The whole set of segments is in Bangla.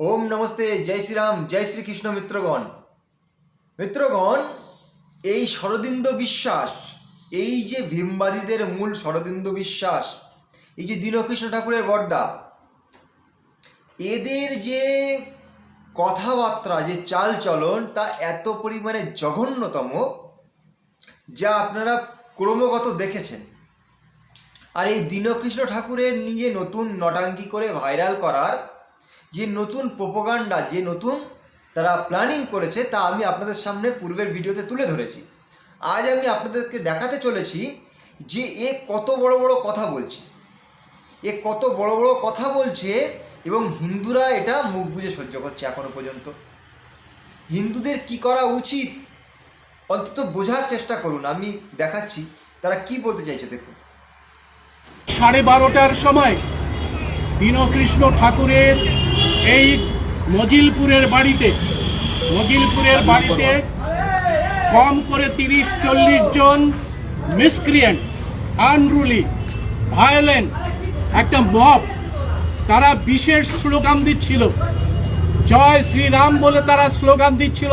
ओम नमस्ते जय श्री राम जय श्री कृष्ण मित्रगण এই শরদিন্দু বিশ্বাস এই যে ভীমবাদীদের মূল শরদিন্দু বিশ্বাস এই যে দীনকৃষ্ণ ঠাকুরের বর্দা এদের যে কথাবার্তা যে চালচলন তা এত পরিমাণে জঘন্যতম যা আপনারা ক্রমাগত দেখেছেন। আর এই দীনকৃষ্ণ ঠাকুরের নিজে নতুন নটাঙ্কি করে ভাইরাল করার যে নতুন প্রোপাগান্ডা যে নতুন তারা প্ল্যানিং করেছে তা আমি আপনাদের সামনে পূর্বের ভিডিওতে তুলে ধরেছি। আজ আমি আপনাদেরকে দেখাতে চলেছি যে এ কত বড় বড় কথা বলছে, এবং হিন্দুরা এটা মুখ বুজে সহ্য করছে। এখনো পর্যন্ত হিন্দুদের কি করা উচিত অন্তত বোঝার চেষ্টা করুন। আমি দেখাচ্ছি তারা কি বলতে চাইছে, দেখুন। 12:30টার সময় দীনকৃষ্ণ ঠাকুরের এই মজিলপুরের বাড়িতে কম করে 30-40 জন মিসক্রিয়েন্ট, আনরুলি, ভায়োলেন্ট একটা মব, তারা বিশেষ স্লোগান দিচ্ছিল, জয় শ্রীরাম বলে তারা স্লোগান দিচ্ছিল।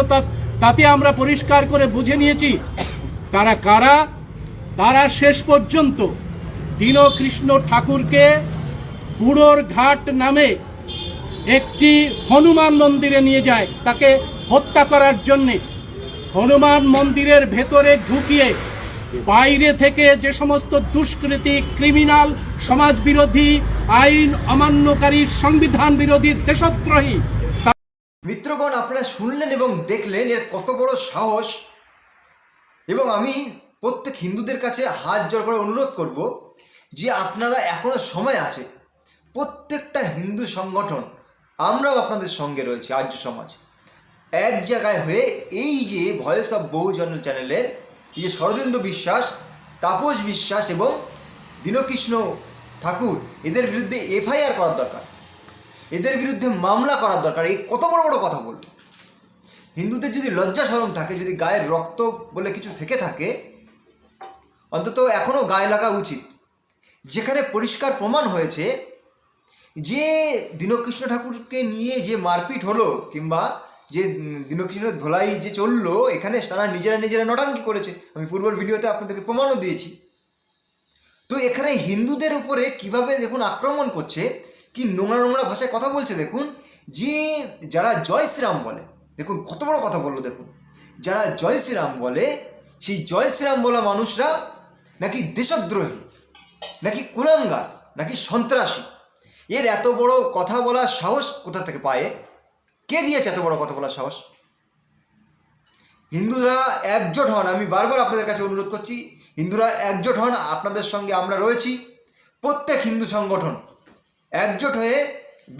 তাতে আমরা পরিষ্কার করে বুঝে নিয়েছি তারা কারা। তারা শেষ পর্যন্ত দীনকৃষ্ণ ঠাকুরকে বুড়োর ঘাট নামে একটি হনুমান মন্দিরে নিয়ে যায় তাকে হত্যা করার জন্যে। হনুমান মন্দিরের ভেতরে ঢুকিয়ে বাইরে থেকে যে সমস্ত দুষ্কৃতী, ক্রিমিনাল, সমাজ বিরোধী, আইন অমান্যকারী, সংবিধান বিরোধী, দেশদ্রোহী। মিত্রগণ, আপনারা শুনলেন এবং দেখলেন এর কত বড় সাহস। এবং আমি প্রত্যেক হিন্দুদের কাছে হাত জোড় করে অনুরোধ করব যে আপনারা এখনো সময় আছে। প্রত্যেকটা হিন্দু সংগঠন, আমরাও আপনাদের সঙ্গে রয়েছে। আর্য সমাজ এক জায়গায় হয়ে এই যে ভয়েস অফ বহুজন চ্যানেলের এই যে শরদিন্দু বিশ্বাস, তাপস বিশ্বাস এবং দীনকৃষ্ণ ঠাকুর, এদের বিরুদ্ধে এফআইআর করার দরকার, এদের বিরুদ্ধে মামলা করার দরকার। এই কত বড় বড় কথা বলল। হিন্দুদের যদি লজ্জা শরম থাকে, যদি গায়ের রক্ত বলে কিছু থেকে থাকে, অন্তত এখনও গায়ে লাগা উচিত। যেখানে পরিষ্কার প্রমাণ হয়েছে যে দীনকৃষ্ণ ঠাকুরকে নিয়ে যে মারপিট হলো কিংবা যে দীনকৃষ্ণের ধোলাই যে চললো, এখানে তারা নিজেরা নটাঙ্কি করেছে। আমি পূর্বের ভিডিওতে আপনাদেরকে প্রমাণও দিয়েছি। তো এখানে হিন্দুদের উপরে কিভাবে দেখুন আক্রমণ করছে, কি নোংরা ভাষায় কথা বলছে। দেখুন যে যারা জয় শ্রীরাম বলে, দেখুন কত বড় কথা বললো। দেখুন যারা জয় শ্রীরাম বলে, সেই জয় শ্রীরাম বলা মানুষরা নাকি দেশদ্রোহী, নাকি কুলাঙ্গার, নাকি সন্ত্রাসী। এর এত বড় কথা বলার সাহস কোথা থেকে পায়? কে দিয়েছে এত বড় কথা বলার সাহস? হিন্দুরা একজোট হন। আমি বারবার আপনাদের কাছে অনুরোধ করছি, হিন্দুরা একজোট হন। আপনাদের সঙ্গে আমরা রয়েছি। প্রত্যেক হিন্দু সংগঠন একজোট হয়ে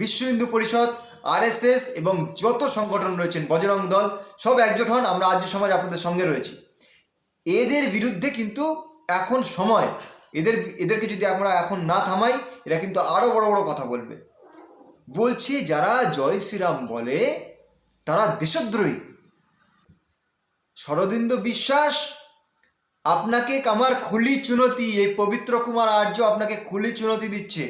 বিশ্ব হিন্দু পরিষদ, আরএসএস এবং যত সংগঠন রয়েছেন, বজরং দল, সব একজোট হন। আমরা আর্য সমাজ আপনাদের সঙ্গে রয়েছি। এদের বিরুদ্ধে কিন্তু এখন সময়। এদেরকে যদি আমরা এখন না থামাই, এরা কিন্তু আরও বড় বড় কথা বলবে। বলছি যারা জয় শ্রীরাম বলে তারা দেশদ্রোহী। শরদিন্দু বিশ্বাস, আপনাকে আমার খুলি চুনতি, এই পবিত্র কুমার আর্য আপনাকে খুলি চুনতি দিচ্ছে।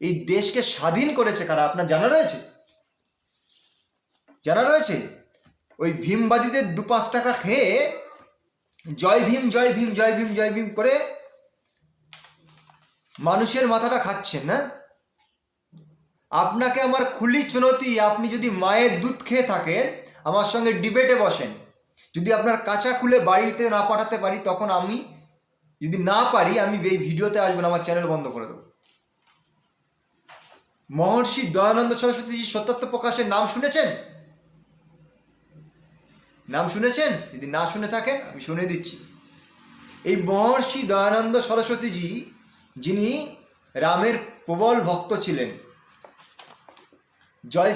এই দেশকে স্বাধীন করেছে কারা আপনার জানা রয়েছে? ওই ভীমবাদীদের 2-5 টাকা খেয়ে জয় ভীম জয় ভীম জয় ভীম জয় ভীম করে মানুষের মাথাটা খাচ্ছেন না? আপনাকে আমার খুলি চুনতি, আপনি যদি মায়ের দুধ খেয়ে থাকেন আমার সঙ্গে ডিবেটে বসেন। যদি আপনার কাঁচা খুলে বাড়িতে না পাঠাতে পারি, তখন আমি যদি না পারি, আমি এই ভিডিওতে আসবেন, আমার চ্যানেল বন্ধ করে দেবো। মহর্ষি দয়ানন্দ সরস্বতীজি সত্যাত্ম প্রকাশের নাম শুনেছেন? যদি না শুনে থাকেন আমি শুনে দিচ্ছি। এই মহর্ষি দয়ানন্দ সরস্বতীজি, যিনি রামের প্রবল ভক্ত ছিলেন, জয়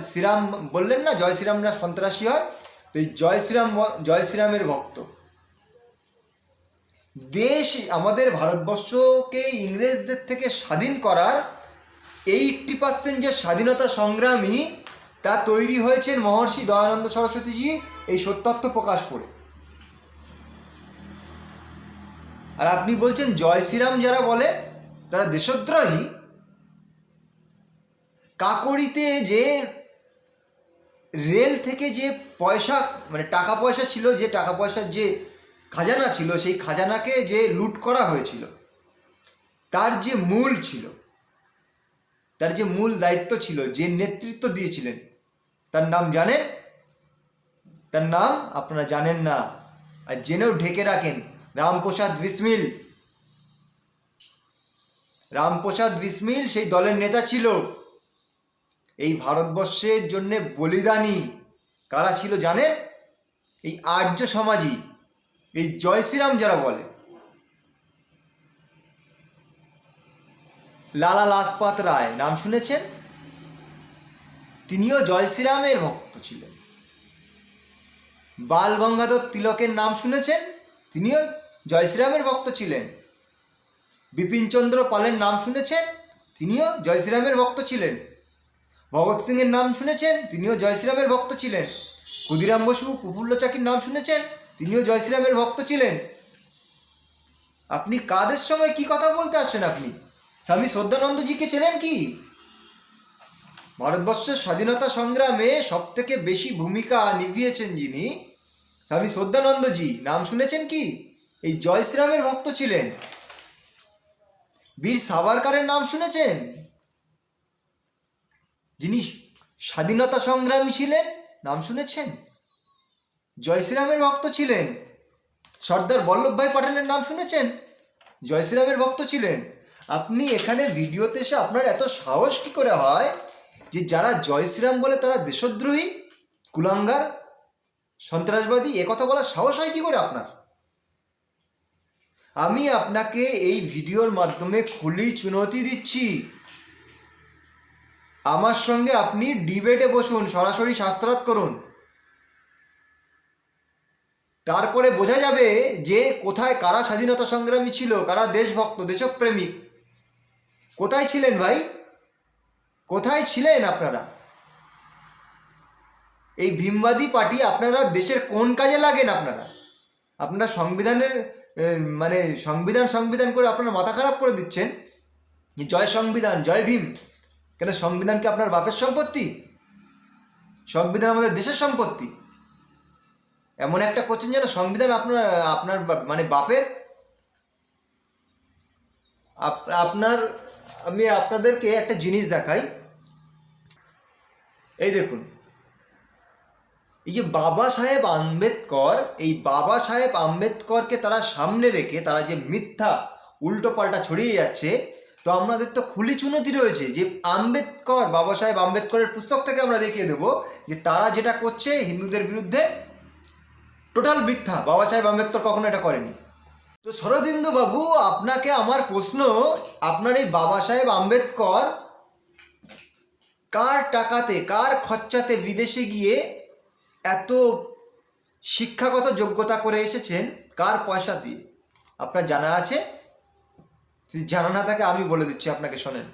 শ্রীরাম বললেন না, জয় শ্রীরামরা সন্ত্রাসী হয়, তো এই জয় শ্রীরামের ভক্ত। দেশ, আমাদের ভারতবর্ষকে ইংরেজদের থেকে স্বাধীন করার 80% যে স্বাধীনতা সংগ্রামী, তা তৈরি হয়েছেন মহর্ষি দয়ানন্দ সরস্বতীজি এই সত্যাত্ম প্রকাশ করে। আর আপনি বলছেন জয় শ্রীরাম যারা বলে তারা দেশদ্রোহী। কাকড়িতে যে রেল থেকে যে পয়সা মানে টাকা পয়সা ছিল, যে টাকা পয়সার যে খাজানা ছিল, সেই খাজানাকে যে লুট করা হয়েছিল, তার যে মূল ছিল, তার যে মূল দায়িত্ব ছিল, যে নেতৃত্ব দিয়েছিলেন, তার নাম জানেন? তার নাম আপনারা জানেন না, আর জেনেও ঢেকে রাখেন। রামপ্রসাদ বিসমিল। রামপ্রসাদ বিসমিল সেই দলের নেতা ছিল। এই ভারতবর্ষের জন্যে বলিদানী কারা ছিল জানেন? এই আর্য সমাজী, এই জয় শ্রীরাম যারা বলে। লালা লাজপত রায় নাম শুনেছেন? তিনিও জয় শ্রীরামের ভক্ত ছিলেন। বাল গঙ্গাধর তিলকের নাম শুনেছেন? তিনিও জয় শ্রীরামের ভক্ত ছিলেন। বিপিনচন্দ্র পালের নাম শুনেছেন? তিনিও জয় শ্রীরামের ভক্ত ছিলেন। ভগৎ সিংয়ের নাম শুনেছেন? তিনিও জয় শ্রীরামের ভক্ত ছিলেন। ক্ষুদিরাম বসু, প্রফুল্ল চাকির নাম শুনেছেন? তিনিও জয় শ্রীরামের ভক্ত ছিলেন। আপনি কাদের সঙ্গে কি কথা বলতে আসছেন? আপনি স্বামী শ্রদ্ধানন্দজিকে চেনেন কি? ভারতবর্ষের স্বাধীনতা সংগ্রামে সবথেকে বেশি ভূমিকা নিভিয়েছেন যিনি, স্বামী শ্রদ্ধানন্দজি, নাম শুনেছেন কি? এই জয় শ্রীরামের ভক্ত ছিলেন। বীর সাভারকারের নাম শুনেছেন? যিনি স্বাধীনতা সংগ্রামী ছিলেন, নাম শুনেছেন? জয় শ্রীরামের ভক্ত ছিলেন। সর্দার বল্লভভাই প্যাটেলের নাম শুনেছেন? জয় শ্রীরামের ভক্ত ছিলেন। আপনি এখানে ভিডিওতে এসে আপনার এত সাহস কী করে হয় যে যারা জয় শ্রীরাম বলে তারা দেশদ্রোহী, কুলাঙ্গার, সন্ত্রাসবাদী, এ কথা বলার সাহস হয় কী করে আপনার? আমি আপনাকে এই ভিডিওর মাধ্যমে খুলি চুনৌতি দিচ্ছি, আমার সঙ্গে আপনি ডিবেটে বসুন, সরাসরি শাস্ত্রার্থ করুন। তারপরে বোঝা যাবে যে কোথায় কারা স্বাধীনতা সংগ্রামী ছিল, কারা দেশভক্ত, দেশপ্রেমিক। কোথায় ছিলেন ভাই? কোথায় ছিলেন আপনারা? এই ভীমবাদী পার্টি আপনারা দেশের কোন কাজে লাগেন? আপনারা সংবিধানের মানে সংবিধান করে আপনারা মাথা খারাপ করে দিচ্ছেন যে জয় সংবিধান, জয় ভীম। কেন সংবিধান কি আপনার বাপের সম্পত্তি? সংবিধান আমাদের দেশের সম্পত্তি। এমন একটা করছেন যেন সংবিধান আপনার মানে বাপের। আমি আপনাদেরকে একটা জিনিস দেখাই। এই দেখুন, এই যে বাবা সাহেব আম্বেদকর, এই বাবা সাহেব আম্বেদকরকে তারা সামনে রেখে তারা যে মিথ্যা উল্টো পাল্টা ছড়িয়ে যাচ্ছে, তো আমাদের তো খুলি চুনতি রয়েছে যে আম্বেদকর, বাবা সাহেব আম্বেদকরের পুস্তক থেকে আমরা দেখিয়ে দেবো যে তারা যেটা করছে হিন্দুদের বিরুদ্ধে টোটাল মিথ্যা। বাবা সাহেব আম্বেদকর কখনো এটা করেনি। তো শরদিন্দু বাবু, আপনাকে আমার প্রশ্ন, আপনার এই বাবা সাহেব আম্বেদকর কার টাকাতে, কার খরচাতে বিদেশে গিয়ে এত শিক্ষাগত যোগ্যতা করে এসেছেন? কার পয়সা দিয়ে? আপনার জানা আছে? যদি জানা না থাকে আমি বলে দিচ্ছি আপনাকে, শোনেন।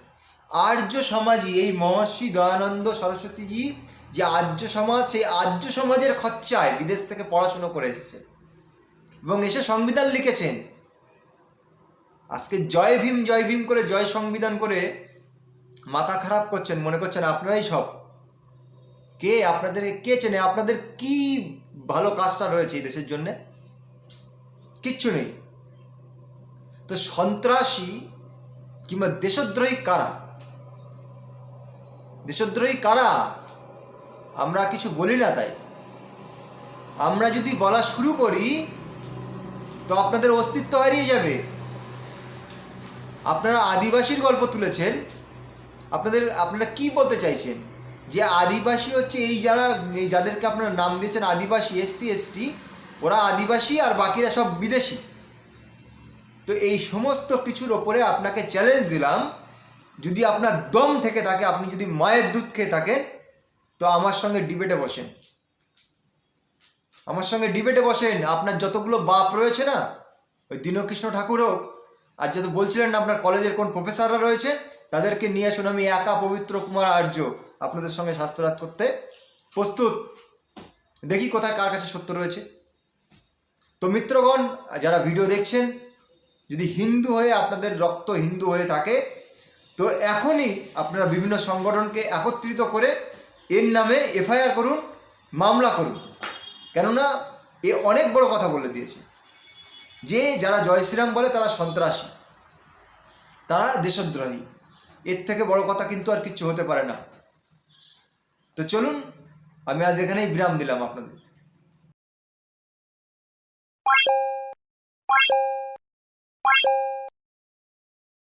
আর্য সমাজই, এই মহর্ষি দয়ানন্দ সরস্বতীজি যে আর্য সমাজ, সেই আর্য সমাজের খরচায় বিদেশ থেকে পড়াশুনো করে এসেছেন এবং এসে সংবিধান লিখেছেন। আজকে জয় ভীম করে, জয় সংবিধান করে মাথা খারাপ করছেন, মনে করছেন আপনারাই সব। কে আপনাদের কে চেনে? আপনাদের কি ভালো কাজটা রয়েছে এই দেশের জন্যে? কিচ্ছু নেই। তো সন্ত্রাসী কিংবা দেশদ্রোহী কারা? দেশদ্রোহী কারা? আমরা কিছু বলি না, তাই আমরা যদি বলা শুরু করি তো আপনাদের অস্তিত্ব হারিয়ে যাবে। আপনারা আদিবাসীর গল্প তুলেছেন, আপনারা কি বলতে চাইছেন? যে আদিবাসী হচ্ছে এই যাদেরকে আপনারা নাম দিয়েছেন আদিবাসী, SC ST, ওরা আদিবাসী আর বাকিরা সব বিদেশি। তো এই সমস্ত কিছুর ওপরে আপনাকে চ্যালেঞ্জ দিলাম, যদি আপনার দম থেকে থাকে, আপনি যদি মায়ের দুধ খেয়ে থাকেন, তো আমার সঙ্গে ডিবেটে বসেন। আমার সঙ্গে ডিবেটে বসেন। আপনার যতগুলো বাপ রয়েছে না, ওই দীনকৃষ্ণ ঠাকুর হোক, আর যত বলছিলেন না আপনার কলেজের কোন প্রফেসররা রয়েছে, তাদেরকে নিয়ে আসুন। আমি একা পবিত্র কুমার আর্য আপনাদের সঙ্গে শাস্ত্রার্থ করতে প্রস্তুত। দেখি কোথায় কার কাছে সত্য রয়েছে। তো মিত্রগণ, যারা ভিডিও দেখছেন, যদি হিন্দু হয়ে আপনাদের রক্ত হিন্দু হয়ে থাকে, তো এখনই আপনারা বিভিন্ন সংগঠনকে একত্রিত করে এর নামে এফআইআর করুন, মামলা করুন। কেননা এ অনেক বড় কথা বলে দিয়েছে যে যারা জয় শ্রীরাম বলে তারা সন্ত্রাসী, তারা দেশদ্রোহী। এর থেকে বড় কথা কিন্তু আর কিচ্ছু হতে পারে না। তো চলুন, আমি আজ এখানেই বিরাম দিলাম আপনাদের।